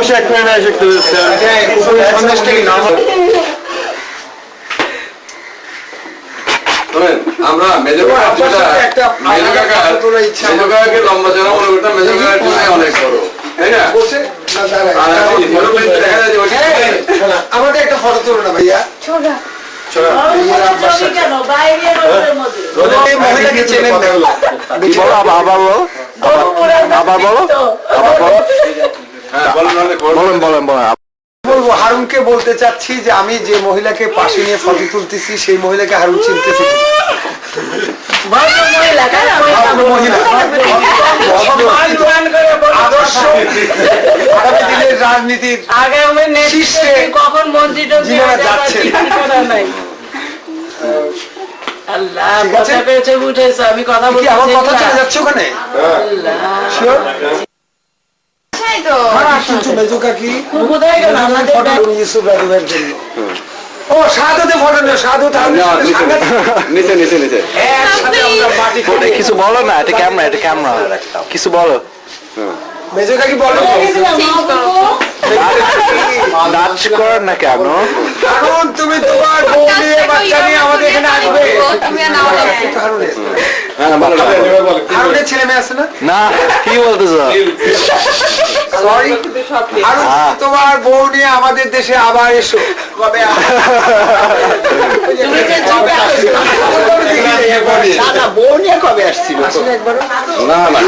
বসে এক মিনিট এসে একটু সন্দেশটা কি নাম আমরা মেজো কাকাকে লম্বা জনা মনে করতাম, মেজো কাকার অনেক বড়, তাই না? আমাদের একটা ফটো তুলো না ভাইয়া। বলবো হারুনকে বলতে চাচ্ছি যে আমি যে মহিলাকে পাশে নিয়ে ফটো তুলতেছি সেই মহিলাকে হারুন চিনতেছি। রাজনীতির কখন মন্ত্রী যাচ্ছে আমি কথা বলছি, আমার কথা চলে যাচ্ছে ওখানে। ও সাধুতে ফটো নেই, সাধু নিচে নিচে নিচে কিছু বলো না, এটা ক্যামেরা, এটা ক্যামেরা, কিছু বলো। মেজো কাকি বলো নাচ কর না কেন? কারণ তুমি তোমার বউ নিয়ে বাচ্চা নিয়ে আমাদের এখানে আসবে। হারুনের ছেলে মেয়ে আছে না? না, কি বলতেছো? সরি, হারুন তোমার বউ নিয়ে আমাদের দেশে আবার এসো। কবে বউ নিয়ে কবে আসছিল? না না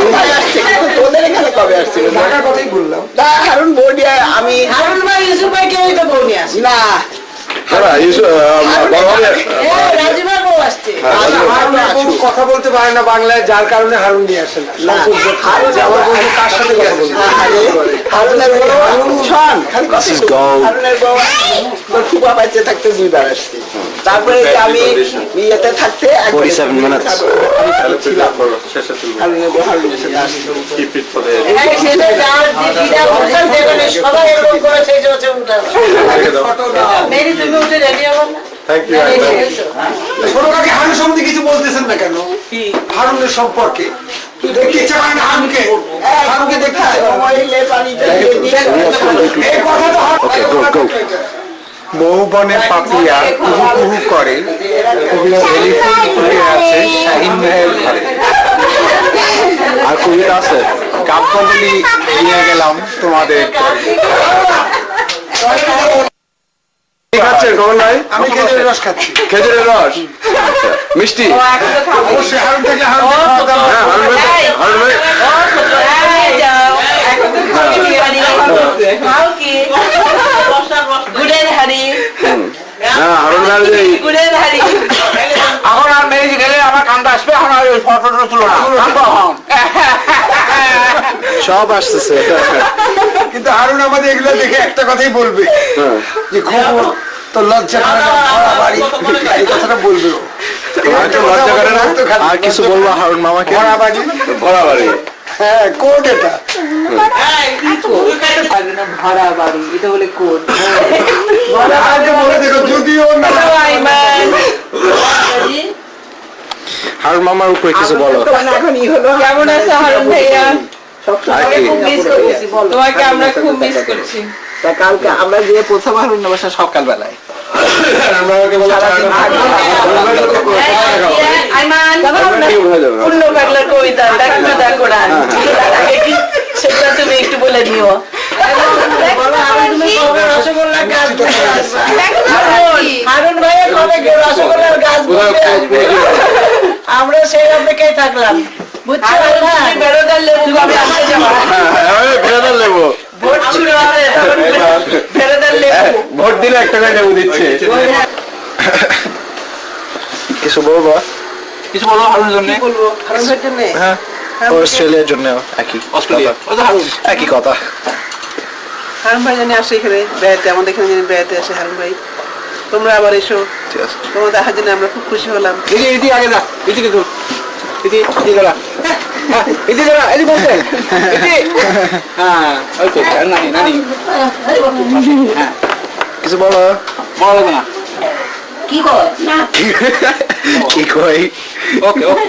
তোদের এখানে কবে আসছিল? ঢাকার কথাই বললাম। না হারুন বউ নিয়ে আমি হারুন ভাই ইউসুফ ভাই কেউ তো বউ নিয়ে আসে না। কথা বলতে পারে না বাংলায়, যার কারণে হারুন নিয়ে আসে না। কার সাথে কথা বলছে থাকতে দুইবার আসছি, তারপরে আমি ইয়েতে থাকতে সবাই এরকম করে সেই জন্য উঠা মেরি তুমি উঠে রেডি হবো না? হারুন সম্বন্ধে কিছু বলতেছেন না কেন? হারুনের সম্পর্কে দেখতে ইচ্ছা করে না হারুনকে? হারুনকে দেখতে বহু বনে পাপিয়া কুহু কুহু করে, আছে শাহিন ভাইয়ের ঘরে। আর কবিতা আছে, কাব্যগুলি নিয়ে গেলাম তোমাদের। আমি খেজুরের রস খাচ্ছি। খেজুরের রস মিষ্টি অবশ্যই হারুন থেকে গুড়ের হাড়ি, এখন আর মেয়ে গেলে আমার কান্দা আসবে। এখন আর ওই ফটোটা তুলো না, সব আসতেছে। কিন্তু হারুন আমাদের এগুলো দেখে একটা কথাই বলবে যে খুব তো লজ্জা করে না, ভরা বাড়ি, এই কথাটা বলবে। লজ্জা করে না। আর কিছু বলবো হারুন মামাকে? ভরা বাড়ি, ভরা বাড়ি। হ্যাঁ কোড এটা। ভরা বাড়ি, এটা বলে কোড। যদিও না হারুন মামার উপরে কিছু বলো। কেমন আছে হারুন ভাইয়া? তোমাকে আমরা খুব মিস করছি। কালকে আমরা যে প্রথম হারুন না বাসা সকালবেলায় সেটা তুমি একটু বলে নিও। হারুন ভাইয়া কবে রসগোল্লার গাছ, আমরা সেই অপেক্ষায় থাকলাম। বুঝছো? বেরোদার লেবু বেরোদার লেবু ভোট দিলে একটা করে লেবু দিচ্ছে। কিছু বলবো? কিছু বলো হারুনের জন্য। হারুনের জন্য হ্যাঁ, অস্ট্রেলিয়ার জন্য একই একই কথা। হারুন ভাই জানি আসে এখানে বেড়াতে, আমাদের এখানে জানি বেড়াতে আসে হারুন ভাই। তোমরা আবার এসো, ঠিক আছে। তোমরা দেখার জন্য আমরা খুব খুশি হলাম। এদিকে আগে যা, এদিকে তো এদিকে যা, এদিকে যা, এদিকে বলতে হ্যাঁ ওই তো নানি নানি হ্যাঁ কিছু বলো। বলো না কি কয় না কি কই? ওকে ওকে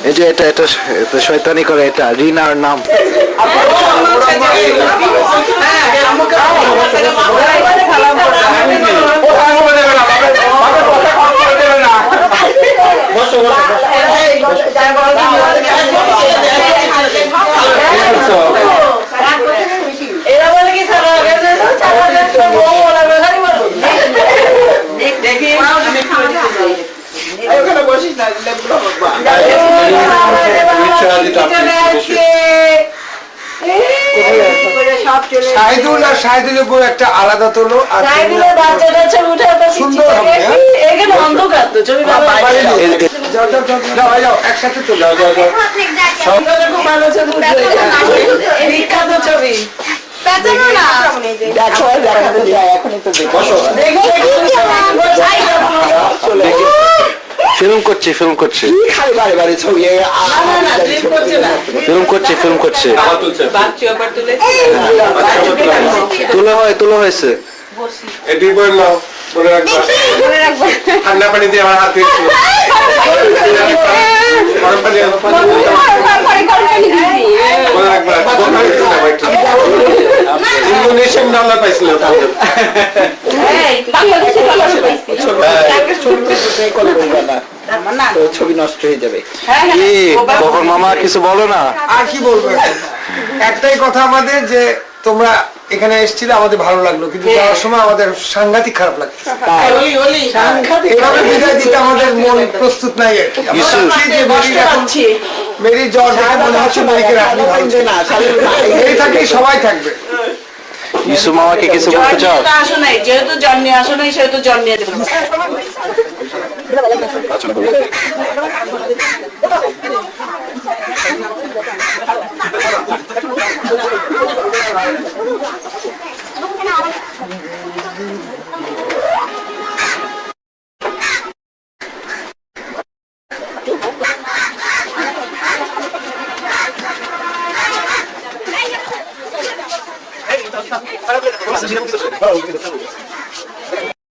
এই যে এটা এটা এটা শয়তানি করে, এটা রিনার নাম। এরা বলে কি সারা দেখি ওখানে বসিস না, লেবুগুলো বাবা। শাহিদুল আর শাহিদুলের উপর একটা আলাদা তোলো আর সুন্দর হবে। এখানে অন্ধকার তো ছবি যাও যাও যাও যাও যাও একসাথে তোলো যাও যাও খুব ভালো ছবি বিখ্যাত ছবি ফিল্ম করছে ফিল্ম করছে ফিল্ম করছে তুলো হয়েছে। এটি বললাম মনে রাখবা ঠান্ডা পানি দিয়ে আমার হাত দিয়েছিল গরম পানি মনে রাখবা ইন্দোনেশিয়ান ডলার পাইছিল ছবি নষ্ট হয়ে যাবে। কি কখন মামা কিছু বলো না? আর কি বলবো এখন? একটাই কথা আমাদের যে তোমরা এখানে এসেছিলে আমাদের ভালো লাগলো, কিন্তু যাওয়ার সময় আমাদের সাংঘাতিক খারাপ লাগছে। এভাবে বিদায় দিতে আমাদের মন প্রস্তুত নাই আর কি। আমরা চাচ্ছি যে মেরির জ্বর দেখে মনে হচ্ছে মেরিকে রাখলে ভালো ছিল। মেরি থাকলেই সবাই থাকবে। ইসু মামাকে কিছু বলতে চাও? আসো নাই, যেহেতু জন্মে আসো নাই সেহেতু জন্মে দেবো।